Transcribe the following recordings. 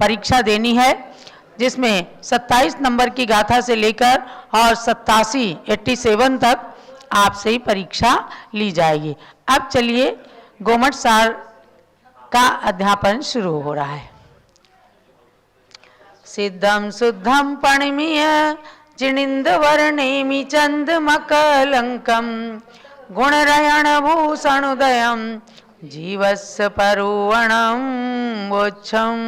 परीक्षा देनी है, जिसमें 27 नंबर की गाथा से लेकर और 87 तक आपसे ही परीक्षा ली जाएगी। अब चलिए गोमट सार का अध्यापन शुरू हो रहा है। सिद्धम शुद्धम पणिमीय चिनिंद वर्णेमि चंदमकलंकम गुणरयण भूषणोदयम जीवस्य परुवणम वोच्छम।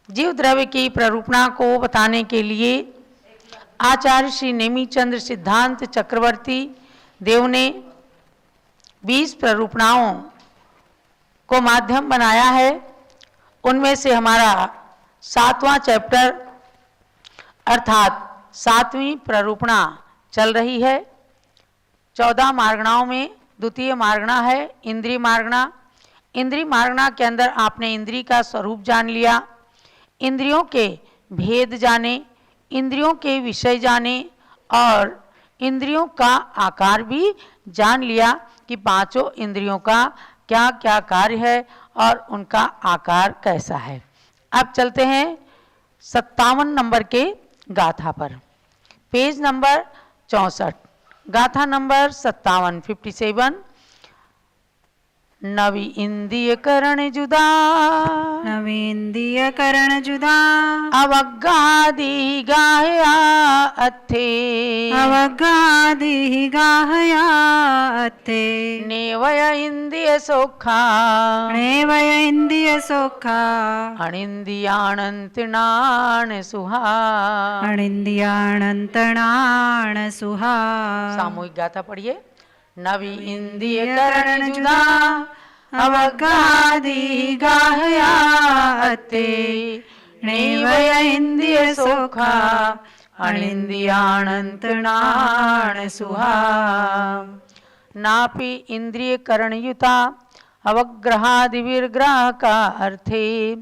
जीव द्रव्य की प्ररूपणा को बताने के लिए आचार्य श्री नेमीचंद्र सिद्धांत चक्रवर्ती देव ने 20 प्ररूपणाओं को माध्यम बनाया है। उनमें से हमारा 7वां चैप्टर अर्थात 7वीं प्ररूपणा चल रही है। 14 मार्गणाओं में द्वितीय मार्गणा है इंद्रिय मार्गणा। इंद्रिय मार्गणा के अंदर आपने इंद्रिय का स्वरूप जान लिया, इंद्रियों के भेद जाने, इंद्रियों के विषय जाने और इंद्रियों का आकार भी जान लिया कि पांचों इंद्रियों का क्या क्या कार्य है और उनका आकार कैसा है। अब चलते हैं 57 नंबर के गाथा पर। पेज नंबर 64, गाथा नंबर 57 नवी इंद्रिय करण जुदा, नवी इंद्रिय करण जुदा, अवगादि गाया अथे, अवगादि गाहया अथे, नेवय इंद्रिय सोखा, नेवय इंद्रिय सोखा, अनिंद्रियाणंतनाण सुहा, अनिंद्रियाणंतनाण सुहा। सामूहिक गाथा पढ़िए। नवी इंद्रिय करण जुदा, अवगादि गाहया अते, नेवय इंद्रिय सोखा, अनिंद्रियाणंतनाण सुहा। नापि इंद्रिय करण युता अवग्रहादि विग्रह का अर्थे,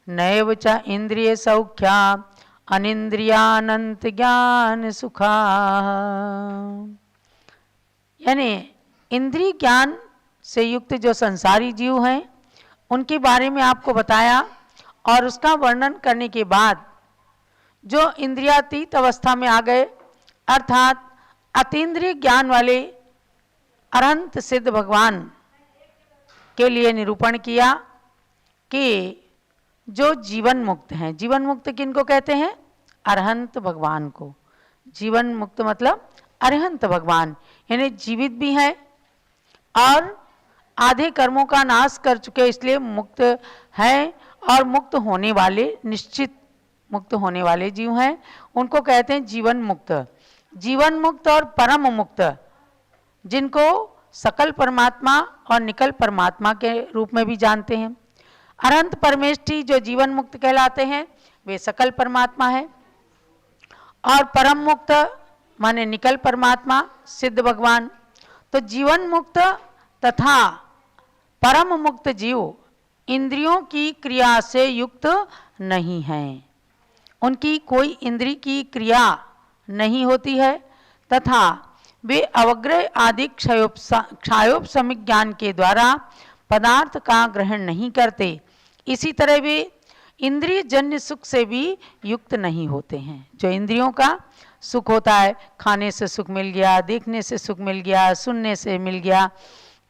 नैव च इंद्रिय सौख्या अनिंद्रियानंत ज्ञान सुखा। यानी इंद्रिय ज्ञान से युक्त जो संसारी जीव हैं उनके बारे में आपको बताया और उसका वर्णन करने के बाद जो इंद्रियातीत अवस्था में आ गए अर्थात अतीन्द्रिय ज्ञान वाले अनंत सिद्ध भगवान के लिए निरूपण किया कि जो जीवन मुक्त हैं, जीवन मुक्त किनको कहते हैं? अरहंत भगवान को। जीवन मुक्त मतलब अरहंत भगवान, यानी जीवित भी हैं और आधे कर्मों का नाश कर चुके इसलिए मुक्त हैं और मुक्त होने वाले, निश्चित मुक्त होने वाले जीव हैं, उनको कहते हैं जीवन मुक्त। जीवन मुक्त और परम मुक्त, जिनको सकल परमात्मा और निकल परमात्मा के रूप में भी जानते हैं। अनंत परमेष्ठी जो जीवन मुक्त कहलाते हैं वे सकल परमात्मा है और परम मुक्त माने निकल परमात्मा सिद्ध भगवान। तो जीवन मुक्त तथा परम मुक्त जीव इंद्रियों की क्रिया से युक्त नहीं हैं, उनकी कोई इंद्रिय की क्रिया नहीं होती है तथा वे अवग्रह आदि क्षयोपशमिक ज्ञान के द्वारा पदार्थ का ग्रहण नहीं करते। इसी तरह वे इंद्रिय जन्य सुख से भी युक्त नहीं होते हैं। जो इंद्रियों का सुख होता है, खाने से सुख मिल गया, देखने से सुख मिल गया, सुनने से मिल गया,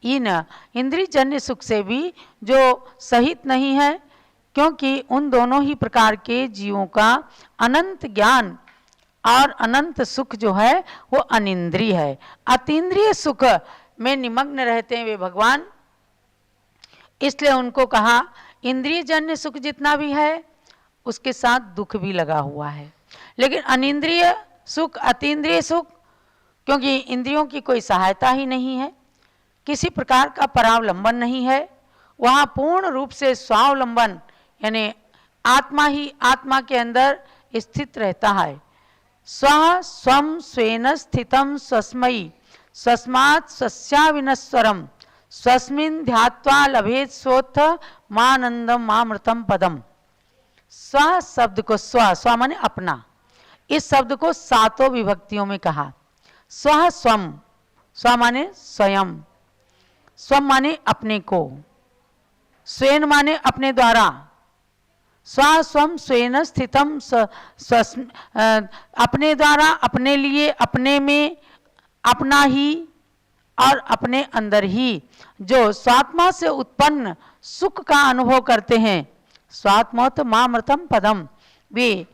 इन इंद्रिय जन्य सुख से भी जो सहित नहीं है, क्योंकि उन दोनों ही प्रकार के जीवों का अनंत ज्ञान और अनंत सुख जो है वो अनिंद्रिय है। अतीन्द्रिय सुख में निमग्न रहते हैं वे भगवान, इसलिए उनको कहा इंद्रिय जन्य सुख जितना भी है उसके साथ दुख भी लगा हुआ है। लेकिन अनिंद्रिय सुख, अतीन्द्रिय सुख, क्योंकि इंद्रियों की कोई सहायता ही नहीं है, किसी प्रकार का परावलंबन नहीं है, वहाँ पूर्ण रूप से स्वावलंबन यानी आत्मा ही आत्मा के अंदर स्थित रहता है। स्व स्वम स्वेन स्थितम स्वस्मयी स्वस्मात् स्वस्याविनस्वरम स्वस्मिन् ध्यात्वा लभेत स्वोत्थ मानंदम मामृतम पदम। स्व शब्द को स्व माने अपना, इस शब्द को 7 विभक्तियों में कहा। स्व स्वम, स्व माने स्वयं, स्वम माने अपने को, स्वेन माने अपने द्वारा, स्वम स्वेन स्थितम अपने द्वारा, अपने लिए, अपने में, अपना ही और अपने अंदर ही जो स्वात्मा से उत्पन्न सुख का अनुभव करते हैं, स्वात्मोत मामृतम पदम, वे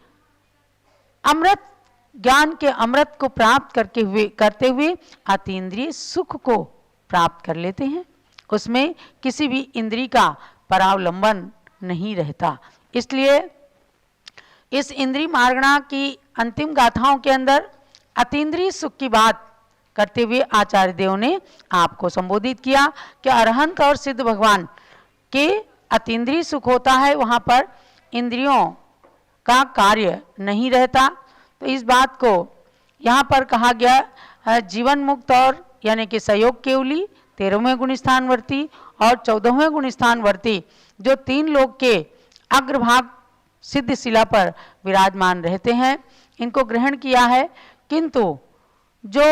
अमृत ज्ञान के अमृत को प्राप्त करते हुए अतीन्द्रिय सुख को प्राप्त कर लेते हैं। उसमें किसी भी इंद्रिय का परावलंबन नहीं रहता। इसलिए इस इंद्रिय मार्गणा की अंतिम गाथाओं के अंदर अतीन्द्रिय सुख की बात करते हुए आचार्य देव ने आपको संबोधित किया कि अरहंत और सिद्ध भगवान के अतीन्द्रिय सुख होता है, वहाँ पर इंद्रियों का कार्य नहीं रहता। तो इस बात को यहाँ पर कहा गया जीवन मुक्त और यानी कि सहयोग केवली 13वें गुण स्थानवर्ती और 14वें गुण स्थानवर्ती जो 3 लोक के अग्रभाग सिद्ध शिला पर विराजमान रहते हैं, इनको ग्रहण किया है। किंतु जो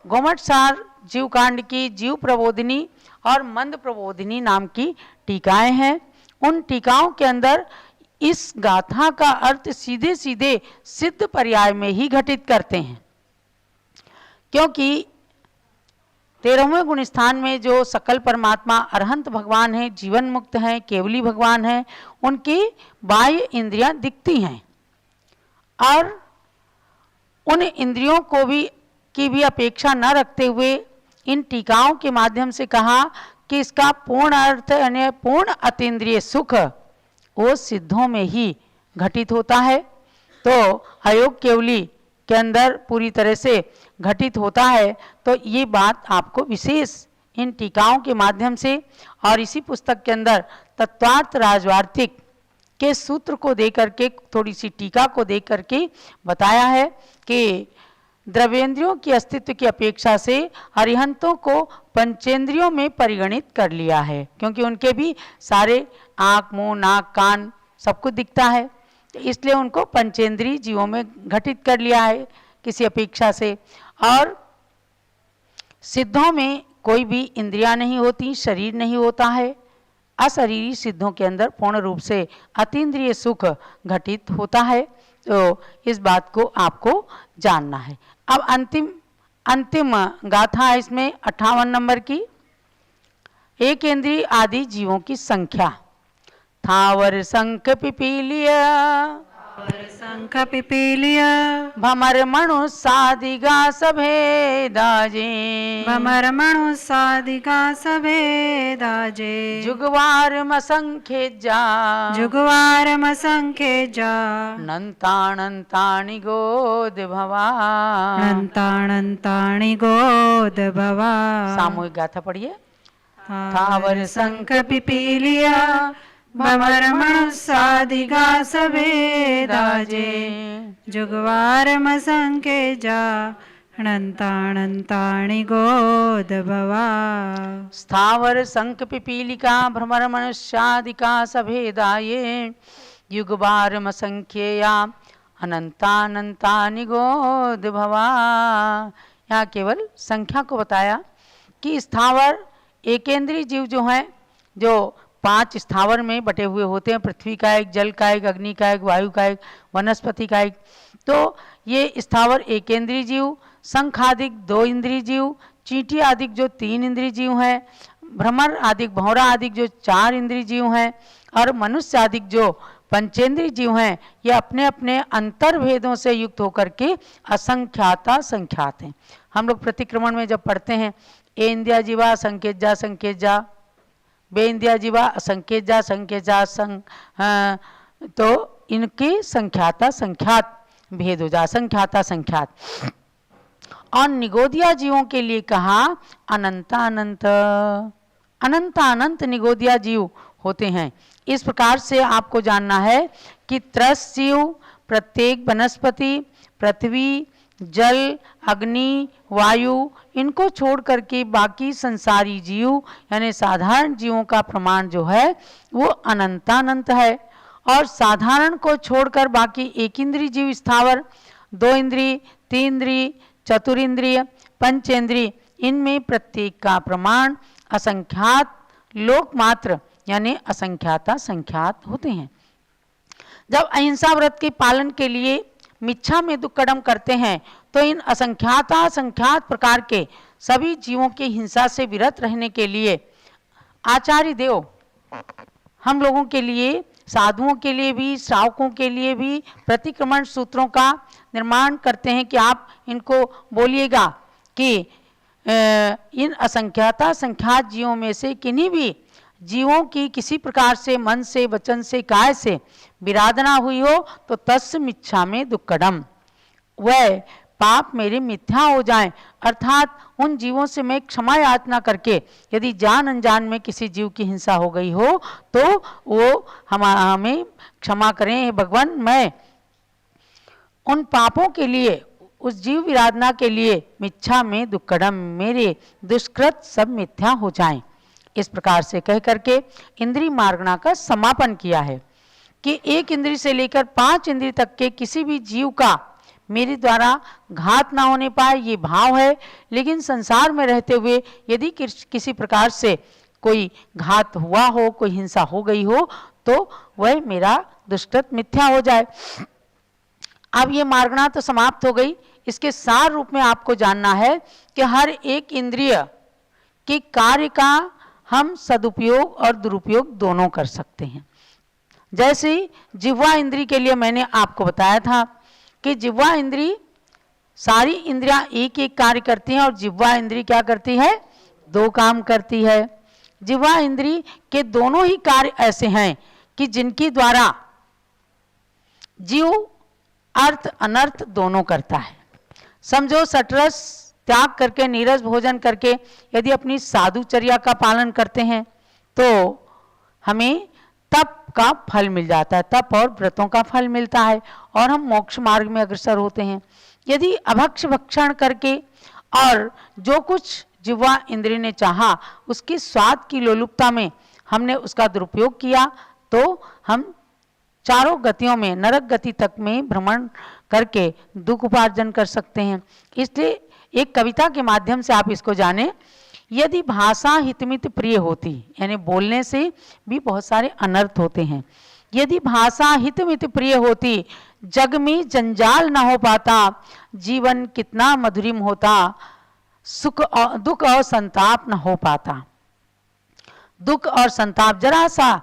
गोमटसार जीवकांड की जीव प्रबोधिनी और मंद प्रबोधिनी नाम की टीकाएं हैं, उन टीकाओं के अंदर इस गाथा का अर्थ सीधे सीधे सिद्ध पर्याय में ही घटित करते हैं, क्योंकि 13वें गुण स्थान में जो सकल परमात्मा अरहंत भगवान हैं, जीवन मुक्त हैं, केवली भगवान हैं, उनकी बाह्य इंद्रियां दिखती हैं और उन इंद्रियों को की भी अपेक्षा न रखते हुए इन टीकाओं के माध्यम से कहा कि इसका पूर्ण अर्थ यानी पूर्ण अतीन्द्रिय सुख वो सिद्धों में ही घटित होता है। तो अयोग केवली के अंदर पूरी तरह से घटित होता है। तो ये बात आपको विशेष इन टीकाओं के माध्यम से और इसी पुस्तक के अंदर तत्वार्थ राजवार्तिक के सूत्र को दे करके, थोड़ी सी टीका को दे करके बताया है कि द्रव्येंद्रियों की अस्तित्व की अपेक्षा से अरिहंतों को पंचेंद्रियों में परिगणित कर लिया है, क्योंकि उनके भी सारे आँख, मुंह, नाक, कान सब कुछ दिखता है, तो इसलिए उनको पंचेंद्रीय जीवों में घटित कर लिया है किसी अपेक्षा से। और सिद्धों में कोई भी इंद्रियां नहीं होती, शरीर नहीं होता है। अशरीरी सिद्धों के अंदर पूर्ण रूप से अतीन्द्रिय सुख घटित होता है। तो इस बात को आपको जानना है। अब अंतिम गाथा है इसमें 58 नंबर की। एक इंद्रिय आदि जीवों की संख्या। थावर शंख पिपीलिय भमर मणु सादिगा सभे दाजे, भमर मणु सादिगा सभे दाजे, जुगवार मसंख्ये जा, जुगवार मसंख्ये जा, नंताणंताणि गोद भवा, नंताणंताणि गोद भवा। सामूहिक गाथा पढ़िए। थावर शंख पिपीलिय भमर मणु सादिगा सभे दाजे, जुगवार मसंख्ये जा, अनंताणंताणि गोद भवा। स्थावर शंख पिपीलिका भ्रमर मनुष्यादिका सभेदाये, युगवार मसंख्येया अनंतानंतानि गोद भवा। यहाँ केवल संख्या को बताया कि स्थावर एकेंद्रीय जीव जो हैं, जो 5 स्थावर में बटे हुए होते हैं, पृथ्वी का एक, जल का एक, अग्नि का एक, वायु का एक, वनस्पति का एक। तो ये स्थावर एकेंद्रीय जीव, शंख आदिक 2 इंद्रिय जीव, चींटी आदिक जो 3 इंद्रिय जीव हैं, भ्रमर आदिक, भौरा आदिक जो 4 इंद्रिय जीव हैं, और मनुष्य आदिक जो पंचेंद्रिय जीव हैं, ये अपने अपने अंतर्भेदों से युक्त होकर के असंख्याता संख्यात हैं। हम लोग प्रतिक्रमण में जब पढ़ते हैं ए इंद्रिया जीवा संकेत जा, बे इंद्रिया जीवा संकेत जा तो इनके संख्याता संख्यात भेद हो जा, संख्याता संख्यात। और निगोदिया जीवों के लिए कहा अनंतानंत, अनंतानंत निगोदिया जीव होते हैं। इस प्रकार से आपको जानना है कि त्रस जीव प्रत्येक वनस्पति, पृथ्वी, जल, अग्नि, वायु, इनको छोड़ करके बाकी संसारी जीव यानी साधारण जीवों का प्रमाण जो है वो अनंतानंत है। और साधारण को छोड़कर बाकी एक इंद्रिय जीव स्थावर, 2 इंद्रिय, 3 इंद्रिय, चतुरिंद्रिय, पंचेंद्रिय, इनमें प्रत्येक का प्रमाण असंख्यात लोक मात्र यानी असंख्याता संख्यात होते हैं। जब अहिंसा व्रत के पालन के लिए मिच्छा में दुक्कडम करते हैं तो इन असंख्यात प्रकार के सभी जीवों की हिंसा से विरत रहने के लिए आचार्य देव हम लोगों के लिए, साधुओं के लिए भी, श्रावकों के लिए भी प्रतिक्रमण सूत्रों का निर्माण करते हैं कि आप इनको बोलिएगा कि इन संख्यात जीवों में से किन्हीं भी जीवों की किसी प्रकार से मन से, वचन से, काय से विराधना हुई हो तो तस्य मिच्छा में दुक्कडम, वह पाप मेरे मिथ्या हो जाएं। अर्थात उन जीवों से मैं क्षमा याचना करके यदि जान अनजान में किसी जीव की हिंसा हो गई हो तो वो हमें क्षमा करें। हे भगवान, मैं उन पापों के लिए, उस जीव विराधना के लिए मिच्छा में दुक्कडम, मेरे दुष्कृत सब मिथ्या हो जाएं। इस प्रकार से कह करके इंद्रिय मार्गणा का समापन किया है कि एक इंद्रिय से लेकर 5 इंद्रिय तक के किसी भी जीव का मेरे द्वारा घात ना होने पाए, ये भाव है। लेकिन संसार में रहते हुए यदि किसी प्रकार से कोई घात हुआ हो, कोई हिंसा हो गई हो तो वह मेरा दुष्कृत मिथ्या हो जाए। अब ये मार्गणा तो समाप्त हो गई। इसके सार रूप में आपको जानना है कि हर एक इंद्रिय के कार्य का हम सदुपयोग और दुरुपयोग दोनों कर सकते हैं। जैसे जिह्वा इंद्रिय के लिए मैंने आपको बताया था कि जिह्वा इंद्रिय, सारी इंद्रियां एक एक कार्य करती हैं और जिह्वा इंद्रिय क्या करती है? 2 काम करती है। जिह्वा इंद्रिय के दोनों ही कार्य ऐसे हैं कि जिनके द्वारा जीव अर्थ अनर्थ दोनों करता है। समझो, सटरस त्याग करके, नीरस भोजन करके यदि अपनी साधुचर्या का पालन करते हैं तो हमें तप का फल मिल जाता है, तप और व्रतों का फल मिलता है और हम मोक्ष मार्ग में अग्रसर होते हैं। यदि अभक्ष भक्षण करके और जो कुछ जिह्वा इंद्रिय ने चाहा उसकी स्वाद की लोलुपता में हमने उसका दुरुपयोग किया तो हम चारों गतियों में, नरक गति तक में भ्रमण करके दुख उपार्जन कर सकते हैं। इसलिए एक कविता के माध्यम से आप इसको जानें। यदि भाषा हितमित प्रिय होती, यानी बोलने से भी बहुत सारे अनर्थ होते हैं। यदि भाषा हितमित प्रिय होती, जग में जंजाल न हो पाता, जीवन कितना मधुरिम होता, दुख और संताप न हो पाता। दुख और संताप, जरा सा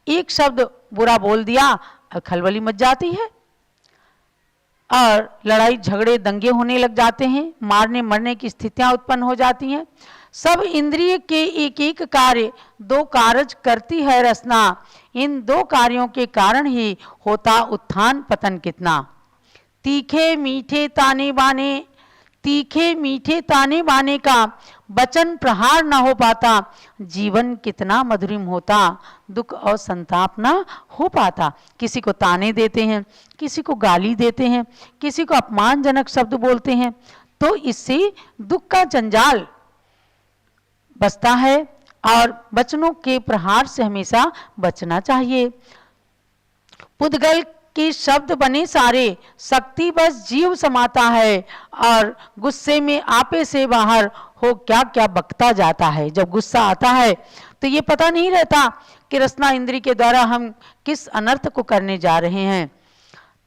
एक शब्द बुरा बोल दिया खलबली मच जाती है और लड़ाई झगड़े दंगे होने लग जाते हैं, मारने मरने की स्थितियां उत्पन्न हो जाती हैं। सब इंद्रिय के एक एक कार्य 2 कारज करती है रसना, इन 2 कार्यों के कारण ही होता उत्थान पतन कितना। तीखे मीठे ताने बाने का वचन प्रहार न हो पाता, जीवन कितना मधुरिम होता, दुख और संताप न हो पाता। किसी को ताने देते हैं, किसी को गाली देते हैं, किसी को अपमानजनक शब्द बोलते हैं तो इससे दुख का जंजाल बचता है और वचनों के प्रहार से हमेशा बचना चाहिए। पुद्गल के शब्द बने सारे, शक्ति बस जीव समाता है और गुस्से में आपे से बाहर हो क्या क्या बकता जाता है। जब गुस्सा आता है तो ये पता नहीं रहता कि रसना इंद्रिय के द्वारा हम किस अनर्थ को करने जा रहे हैं।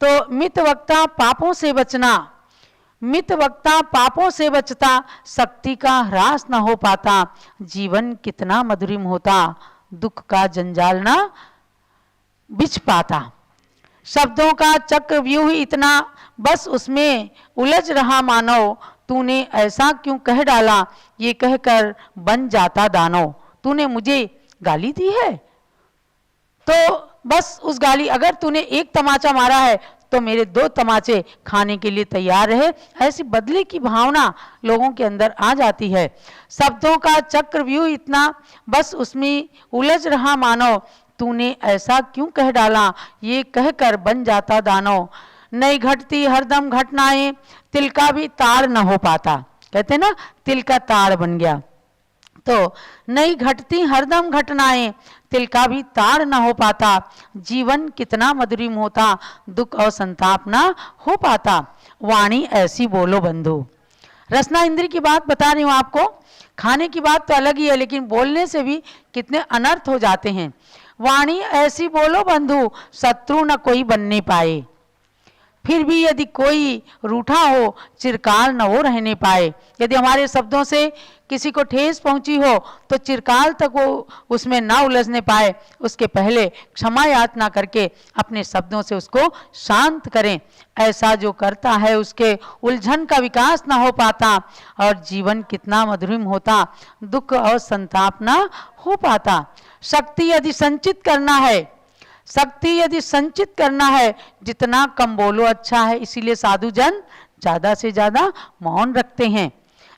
तो मित वक्ता पापों से बचता, शक्ति का ह्रास न हो पाता, जीवन कितना मधुरिम होता, दुख का जंजाल न बिछ पाता। शब्दों का चक्र व्यूह इतना, बस उसमें उलझ रहा मानव, तूने ऐसा क्यों कह डाला, ये कहकर बन जाता दानव। तूने मुझे गाली दी है तो बस उस गाली, अगर तूने एक तमाचा मारा है तो मेरे 2 तमाचे खाने के लिए तैयार रहे, ऐसी बदले की भावना लोगों के अंदर आ जाती है। शब्दों का चक्र व्यूह इतना, बस उसमें उलझ रहा मानव, तूने ऐसा क्यों कह डाला, ये कहकर बन जाता दानव। नहीं घटती हरदम घटनाएं, तिल का भी ताड़ न हो पाता। कहते ना, तिल का ताड़ बन गया। तो नहीं घटती हरदम घटनाएं, तिल का भी ताड़ न हो पाता, जीवन कितना मधुरिम होता, दुख और संताप न हो पाता। वाणी ऐसी बोलो बंधु। रसना इंद्रिय की बात बता रही हूं आपको। खाने की बात तो अलग ही है, लेकिन बोलने से भी कितने अनर्थ हो जाते हैं। वाणी ऐसी बोलो बंधु, शत्रु न कोई बनने पाए। फिर भी यदि कोई रूठा हो, चिरकाल न वो रहने पाए। यदि हमारे शब्दों से किसी को ठेस पहुंची हो तो चिरकाल तक वो उसमें ना उलझने पाए, उसके पहले क्षमा याचना करके अपने शब्दों से उसको शांत करें। ऐसा जो करता है उसके उलझन का विकास ना हो पाता और जीवन कितना मधुरिम होता, दुख और संताप ना हो पाता। शक्ति यदि संचित करना है, शक्ति यदि संचित करना है, जितना कम बोलो अच्छा है। इसीलिए साधु जन ज्यादा से ज्यादा मौन रखते हैं।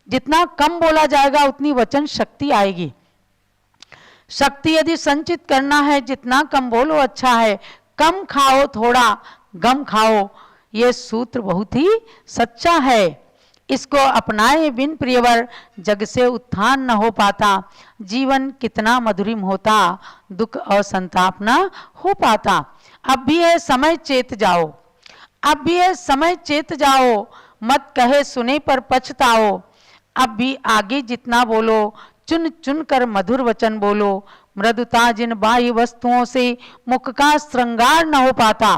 जितना कम बोला जाएगा उतनी वचन शक्ति आएगी। शक्ति यदि संचित करना है, जितना कम बोलो अच्छा है। कम खाओ थोड़ा गम खाओ, ये सूत्र बहुत ही सच्चा है। इसको अपनाए बिन प्रियवर, जग से उत्थान न हो पाता। जीवन कितना मधुरिम होता, दुख और संताप न हो पाता। अब भी है समय चेत जाओ, अब भी है समय चेत जाओ, मत कहे सुने पर पछताओ। अब भी आगे जितना बोलो, चुन चुन कर मधुर वचन बोलो। मृदुता जिन बाह्य वस्तुओं से मुख का श्रृंगार न हो पाता।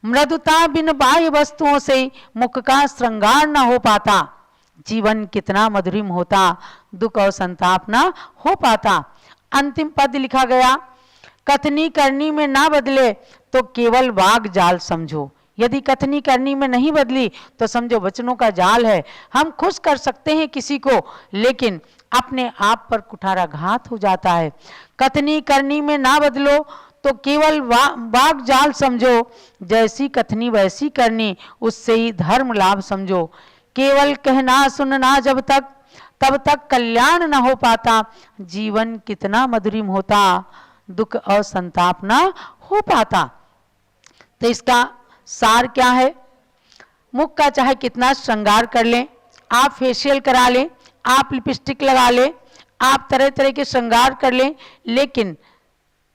मृदुता बिन बाह्य वस्तुओं से मुख का श्रृंगार न हो पाता। जीवन कितना मधुरिम होता, दुख और संताप न हो पाता। अंतिम पद लिखा गया, कथनी करनी में ना बदले तो केवल वाग जाल समझो। यदि कथनी करनी में नहीं बदली तो समझो वचनों का जाल है। हम खुश कर सकते हैं किसी को, लेकिन अपने आप पर कुठाराघात हो जाता है। कथनी करनी में ना बदलो तो केवल वाग जाल समझो। जैसी कथनी वैसी करनी, उससे ही धर्म लाभ समझो। केवल कहना सुनना जब तक, तब तक कल्याण न हो पाता। जीवन कितना मधुरिम होता, दुख और संताप न हो पाता। तो इसका सार क्या है? मुख का चाहे कितना श्रृंगार कर लें, आप फेशियल करा लें, आप लिपस्टिक लगा लें, आप तरह तरह के श्रृंगार कर लें, लेकिन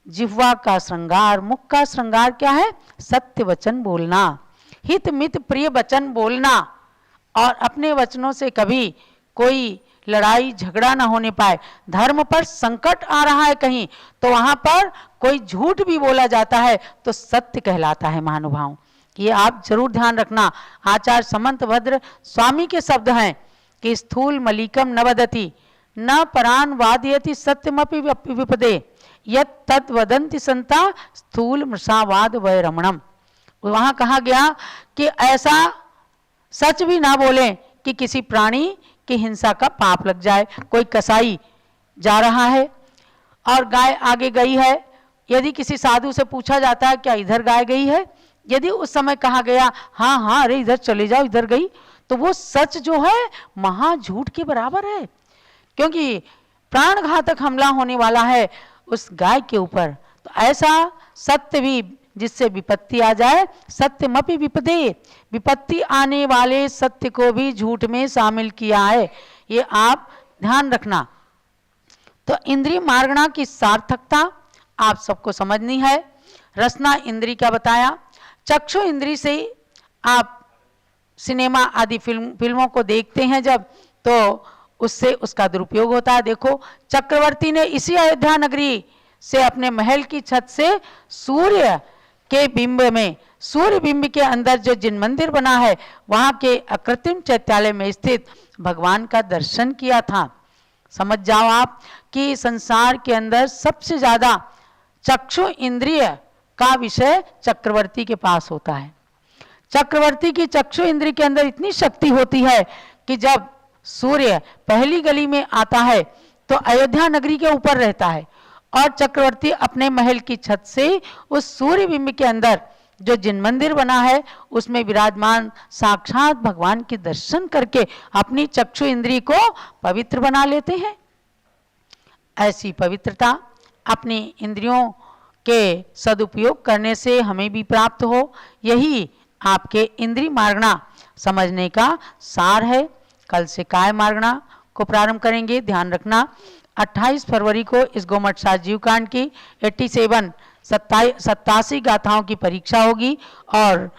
जिह्वा का श्रृंगार, मुख का श्रृंगार क्या है? सत्य वचन बोलना, हित मित प्रिय वचन बोलना, और अपने वचनों से कभी कोई लड़ाई झगड़ा ना होने पाए। धर्म पर संकट आ रहा है कहीं, तो वहां पर कोई झूठ भी बोला जाता है तो सत्य कहलाता है महानुभाव। ये आप जरूर ध्यान रखना। आचार्य समंत भद्र स्वामी के शब्द हैं कि स्थूल मलिकम न वदति न परान वादयति सत्यमपि विपदे यत् तत् वदन्ति संता स्थूल मृषावाद वै रमणम। वहां कहा गया कि ऐसा सच भी ना बोले कि किसी प्राणी की हिंसा का पाप लग जाए। कोई कसाई जा रहा है और गाय आगे गई है, यदि किसी साधु से पूछा जाता है क्या इधर गाय गई है, यदि उस समय कहा गया हाँ हाँ अरे इधर चले जाओ इधर गई, तो वो सच जो है महा झूठ के बराबर है, क्योंकि प्राण घातक हमला होने वाला है उस गाय के ऊपर। तो ऐसा सत्य भी जिससे विपत्ति आ जाए, सत्यमपि विपदे, विपत्ति आने वाले सत्य को भी झूठ में शामिल किया है, ये आप ध्यान रखना। तो इंद्रिय मार्गणा की सार्थकता आप सबको समझनी है। रसना इंद्री का बताया, चक्षु इंद्री से आप सिनेमा आदि फिल्मों को देखते हैं जब, तो उससे उसका दुरुपयोग होता है। देखो चक्रवर्ती ने इसी अयोध्या नगरी से अपने महल की छत से सूर्य के बिंब में, सूर्य बिंब के अंदर जो जिन मंदिर बना है वहां के अकृत्रिम चैत्यालय में स्थित भगवान का दर्शन किया था। समझ जाओ आप कि संसार के अंदर सबसे ज्यादा चक्षु इंद्रिय का विषय चक्रवर्ती के पास होता है। चक्रवर्ती की चक्षु इंद्रिय के अंदर इतनी शक्ति होती है कि जब सूर्य पहली गली में आता है तो अयोध्या नगरी के ऊपर रहता है और चक्रवर्ती अपने महल की छत से उस सूर्य बिंब के अंदर जो जिन मंदिर बना है उसमें विराजमान साक्षात भगवान के दर्शन करके अपनी चक्षु इंद्रिय को पवित्र बना लेते हैं। ऐसी पवित्रता अपनी इंद्रियों के सदुपयोग करने से हमें भी प्राप्त हो, यही आपके इंद्रिय मार्गणा समझने का सार है। कल से काय मार्गणा को प्रारंभ करेंगे। ध्यान रखना 28 फरवरी को इस गोमठ सात जीव कांड की 87 गाथाओं की परीक्षा होगी और